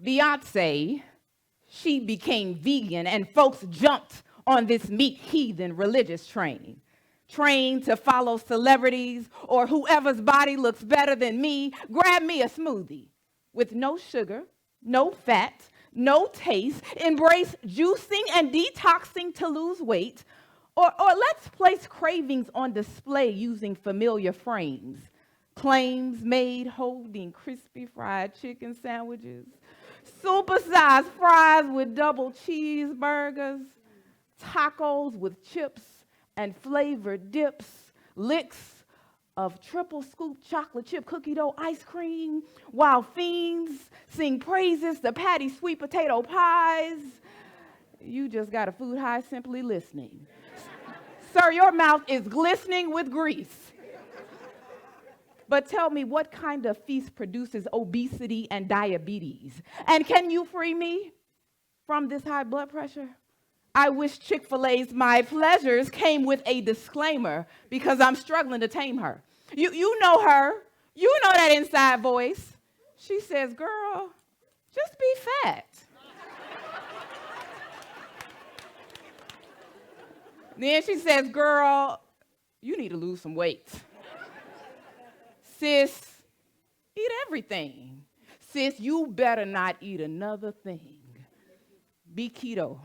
Beyonce, she became vegan, and folks jumped on this meat heathen religious train. Trained to follow celebrities or whoever's body looks better than me, grab me a smoothie with no sugar, no fat, no taste, embrace juicing and detoxing to lose weight, or let's place cravings on display using familiar frames. Claims made holding crispy fried chicken sandwiches, supersized fries with double cheeseburgers, tacos with chips and flavored dips, licks of triple scoop chocolate chip cookie dough ice cream, while fiends sing praises to Patty sweet potato pies. You just got a food high simply listening. Sir, your mouth is glistening with grease. But tell me, what kind of feast produces obesity and diabetes? And can you free me from this high blood pressure? I wish Chick-fil-A's My Pleasures came with a disclaimer because I'm struggling to tame her. You know her. You know that inside voice. She says, girl, just be fat. Then she says, girl, you need to lose some weight. Sis, eat everything. Sis, you better not eat another thing. Be keto.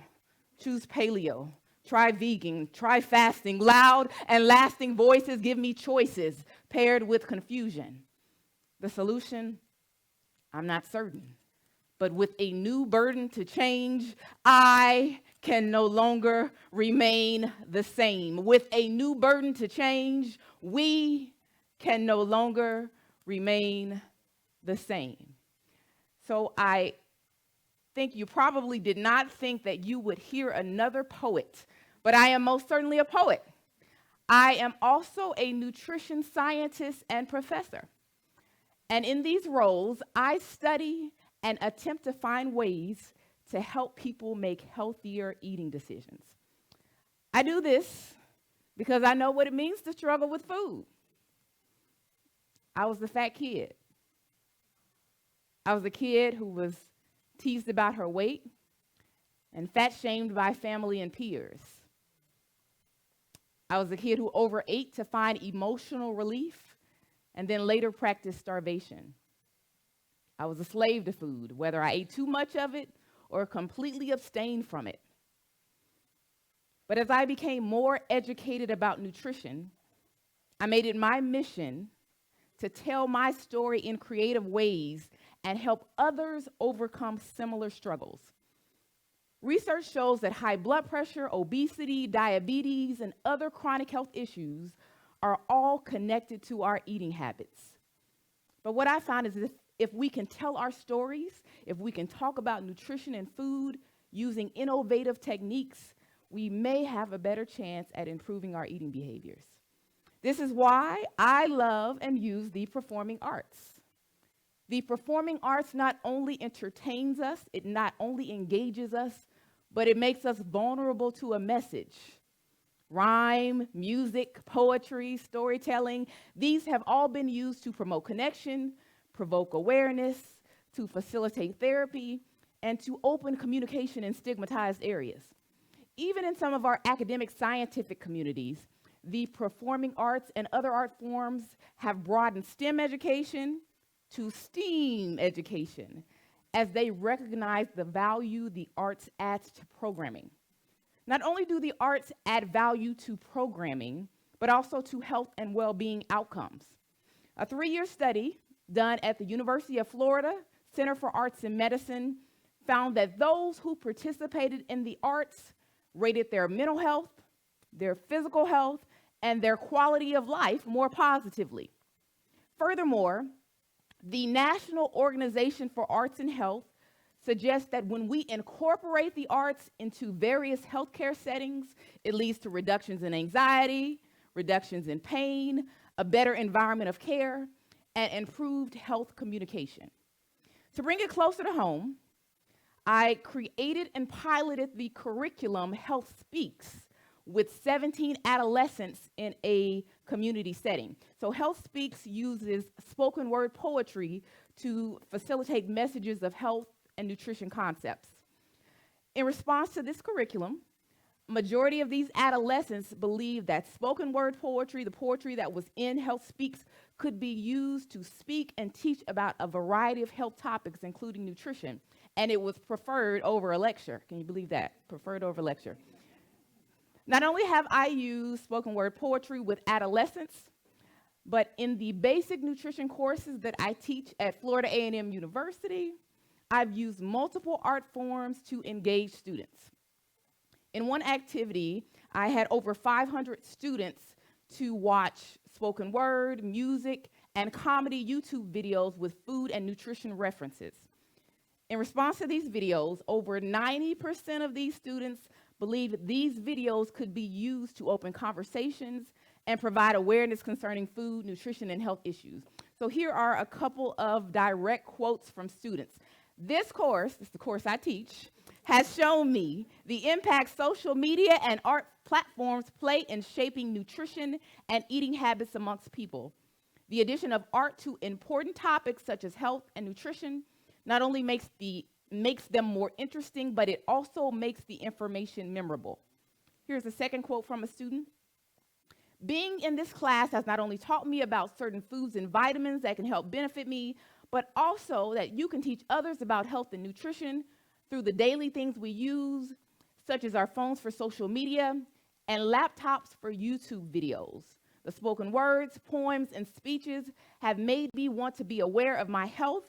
Choose paleo, try vegan, try fasting. Loud and lasting voices give me choices paired with confusion. The solution, I'm not certain. But with a new burden to change, I can no longer remain the same. With a new burden to change, we can no longer remain the same. So I think you probably did not think that you would hear another poet, but I am most certainly a poet. I am also a nutrition scientist and professor. And in these roles, I study and attempt to find ways to help people make healthier eating decisions. I do this because I know what it means to struggle with food. I was the fat kid. I was a kid who was teased about her weight and fat shamed by family and peers. I was a kid who overate to find emotional relief and then later practiced starvation. I was a slave to food, whether I ate too much of it or completely abstained from it. But as I became more educated about nutrition, I made it my mission to tell my story in creative ways and help others overcome similar struggles. Research shows that high blood pressure, obesity, diabetes, and other chronic health issues are all connected to our eating habits. But what I found is if we can tell our stories, if we can talk about nutrition and food using innovative techniques, we may have a better chance at improving our eating behaviors. This is why I love and use the performing arts. The performing arts not only entertains us, it not only engages us, but it makes us vulnerable to a message. Rhyme, music, poetry, storytelling, these have all been used to promote connection, provoke awareness, to facilitate therapy, and to open communication in stigmatized areas. Even in some of our academic scientific communities, the performing arts and other art forms have broadened STEM education to STEAM education as they recognize the value the arts adds to programming. Not only do the arts add value to programming, but also to health and well-being outcomes. A 3-year study done at the University of Florida Center for Arts and Medicine found that those who participated in the arts rated their mental health, their physical health, and their quality of life more positively. Furthermore, the National Organization for Arts and Health suggests that when we incorporate the arts into various healthcare settings, it leads to reductions in anxiety, reductions in pain, a better environment of care, and improved health communication. To bring it closer to home, I created and piloted the curriculum Health Speaks with 17 adolescents in a community setting. So Health Speaks uses spoken word poetry to facilitate messages of health and nutrition concepts. In response to this curriculum, majority of these adolescents believed that spoken word poetry, the poetry that was in Health Speaks, could be used to speak and teach about a variety of health topics, including nutrition. And it was preferred over a lecture. Can you believe that? Preferred over lecture. Not only have I used spoken word poetry with adolescents, but in the basic nutrition courses that I teach at Florida A&M University, I've used multiple art forms to engage students. In one activity, I had over 500 students to watch spoken word, music, and comedy YouTube videos with food and nutrition references. In response to these videos, over 90% of these students believed these videos could be used to open conversations and provide awareness concerning food, nutrition, and health issues. So here are a couple of direct quotes from students. This course, it's the course I teach, has shown me the impact social media and art platforms play in shaping nutrition and eating habits amongst people. The addition of art to important topics such as health and nutrition not only makes them more interesting, but it also makes the information memorable. Here's a second quote from a student. Being in this class has not only taught me about certain foods and vitamins that can help benefit me, but also that you can teach others about health and nutrition through the daily things we use, such as our phones for social media and laptops for YouTube videos. The spoken words, poems, and speeches have made me want to be aware of my health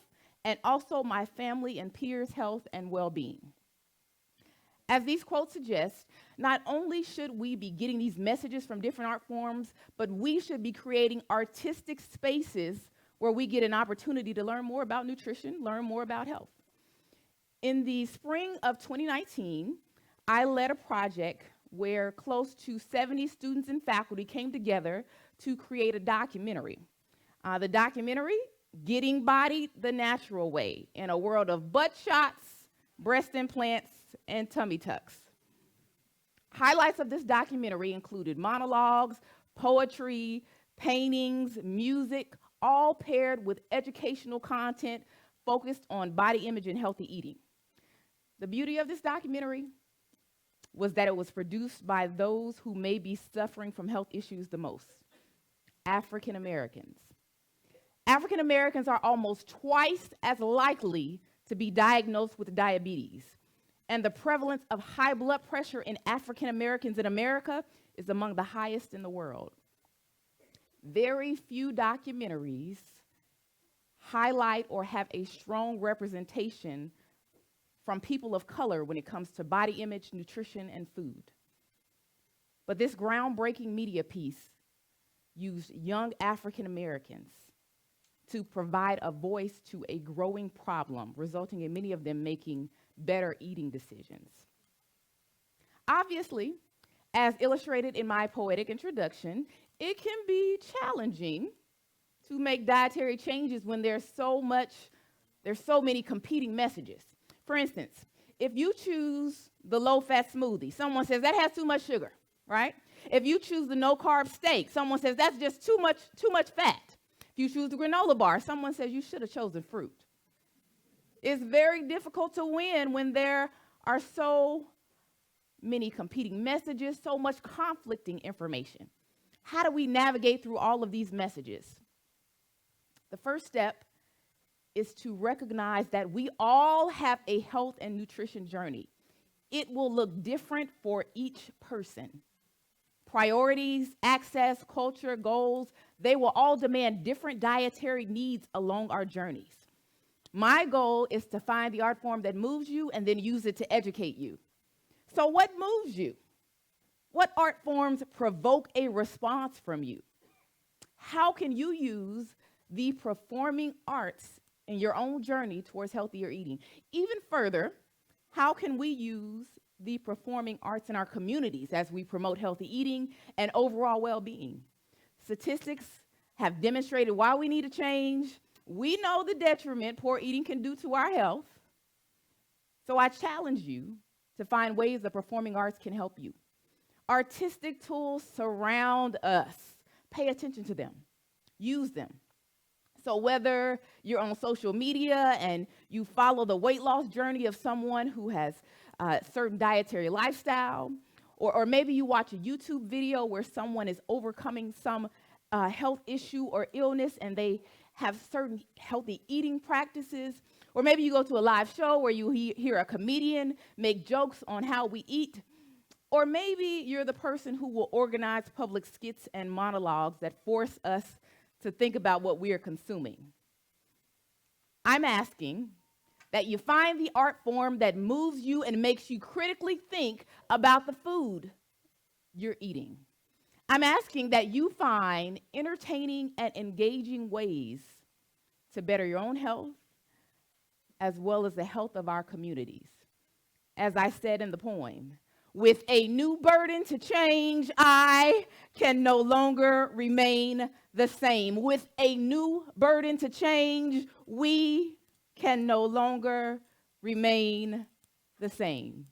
and also my family and peers' health and well-being. As these quotes suggest, not only should we be getting these messages from different art forms, but we should be creating artistic spaces where we get an opportunity to learn more about nutrition, learn more about health. In the spring of 2019, I led a project where close to 70 students and faculty came together to create a documentary. The documentary, Getting Bodied the Natural Way in a World of Butt Shots, Breast Implants, and Tummy Tucks. Highlights of this documentary included monologues, poetry, paintings, music, all paired with educational content focused on body image and healthy eating. The beauty of this documentary was that it was produced by those who may be suffering from health issues the most, African Americans. African Americans are almost twice as likely to be diagnosed with diabetes, and the prevalence of high blood pressure in African Americans in America is among the highest in the world. Very few documentaries highlight or have a strong representation from people of color when it comes to body image, nutrition, and food. But this groundbreaking media piece used young African Americans to provide a voice to a growing problem, resulting in many of them making better eating decisions. Obviously, as illustrated in my poetic introduction, it can be challenging to make dietary changes when there's so many competing messages. For instance, if you choose the low-fat smoothie, someone says that has too much sugar, right? If you choose the no-carb steak, someone says that's just too much fat. If you choose the granola bar, someone says you should have chosen fruit. It's very difficult to win when there are so many competing messages, so much conflicting information. How do we navigate through all of these messages? The first step is to recognize that we all have a health and nutrition journey. It will look different for each person. Priorities, access, culture, goals, they will all demand different dietary needs along our journeys. My goal is to find the art form that moves you and then use it to educate you. So what moves you? What art forms provoke a response from you? How can you use the performing arts in your own journey towards healthier eating? Even further, how can we use the performing arts in our communities as we promote healthy eating and overall well-being? Statistics have demonstrated why we need a change. We know the detriment poor eating can do to our health. So I challenge you to find ways the performing arts can help you. Artistic tools surround us. Pay attention to them. Use them. So whether you're on social media and you follow the weight loss journey of someone who has a certain dietary lifestyle, or maybe you watch a YouTube video where someone is overcoming some health issue or illness and they have certain healthy eating practices, or maybe you go to a live show where you hear a comedian make jokes on how we eat, or maybe you're the person who will organize public skits and monologues that force us to think about what we are consuming. I'm asking that you find the art form that moves you and makes you critically think about the food you're eating. I'm asking that you find entertaining and engaging ways to better your own health as well as the health of our communities. As I said in the poem, with a new burden to change, I can no longer remain the same. With a new burden to change, we can no longer remain the same.